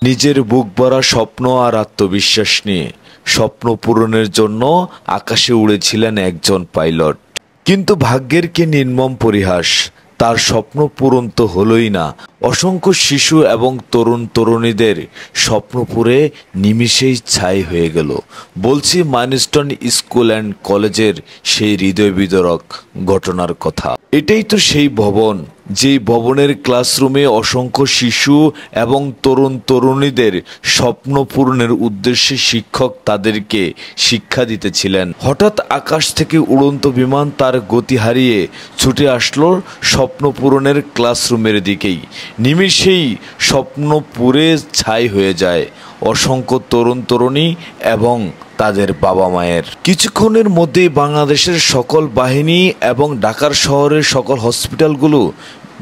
নিজের বুক ভরা স্বপ্ন আর আত্মবিশ্বাস নিয়ে স্বপ্ন পূরণের জন্য আকাশে উড়েছিলেন একজন পাইলট। কিন্তু ভাগ্যের কি নির্মম পরিহাস, তার স্বপ্ন পূরণ তো হলোই না। অসংখ্য শিশু এবং তরুণ তরুণীদের স্বপ্ন পুড়ে নিমিষেই ছাই হয়ে গেল। বলছি মাইলস্টোন স্কুল অ্যান্ড কলেজের সেই হৃদয় বিদারক ঘটনার কথা। এটাই তো সেই ভবন, যেই ভবনের ক্লাসরুমে অসংখ্য শিশু এবং তরুণ তরুণীদের স্বপ্ন পূরণের উদ্দেশ্যে শিক্ষক তাদেরকে শিক্ষা দিতেছিলেন। হঠাৎ আকাশ থেকে উড়ন্ত বিমান তার গতি হারিয়ে ছুটে আসলো স্বপ্ন পূরণের ক্লাসরুমের দিকেই। নিমিষেই স্বপ্ন পুড়ে ছাই হয়ে যায় অসংখ্য তরুণ তরুণী এবং তাদের বাবা মায়ের। কিছুক্ষণের মধ্যেই বাংলাদেশের সকল বাহিনী এবং ঢাকার শহরের সকল হসপিটালগুলো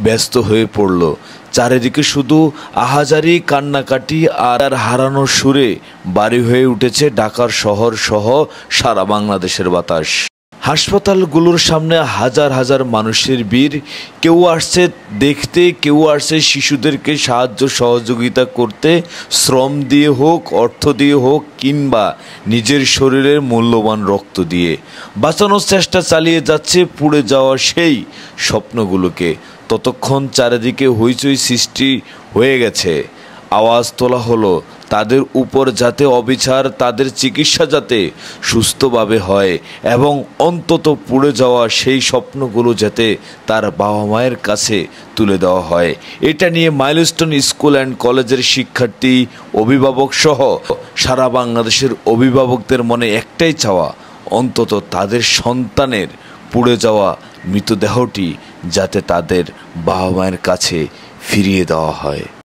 ব্যস্ত হয়ে পড়ল। চারিদিকে শুধু আহাজারি, কান্নাকাটি আর হারানোর সুরে বাড়ি হয়ে উঠেছে ঢাকার শহর সহ সারা বাংলাদেশের বাতাস। হাসপাতালগুলোর সামনে হাজার হাজার মানুষের ভিড়। কেউ আসছে দেখতে, কেউ আসছে শিশুদেরকে সাহায্য সহযোগিতা করতে, শ্রম দিয়ে হোক, অর্থ দিয়ে হোক, কিংবা নিজের শরীরের মূল্যবান রক্ত দিয়ে বাঁচানোর চেষ্টা চালিয়ে যাচ্ছে পুড়ে যাওয়া সেই স্বপ্নগুলোকে। ততক্ষণ চারিদিকে হইচই সৃষ্টি হয়ে গেছে। আওয়াজ তোলা হলো তাদের উপর যাতে অবিচার, তাদের চিকিৎসা যাতে সুস্থভাবে হয় এবং অন্তত পুড়ে যাওয়া সেই স্বপ্নগুলো যাতে তার বাবা মায়ের কাছে তুলে দেওয়া হয়। এটা নিয়ে মাইলস্টোন স্কুল অ্যান্ড কলেজের শিক্ষার্থী, অভিভাবক সহ সারা বাংলাদেশের অভিভাবকদের মনে একটাই চাওয়া, অন্তত তাদের সন্তানের পুড়ে যাওয়া মৃতদেহটি যাতে তাদের বাবা মায়ের কাছে ফিরিয়ে দেওয়া হয়।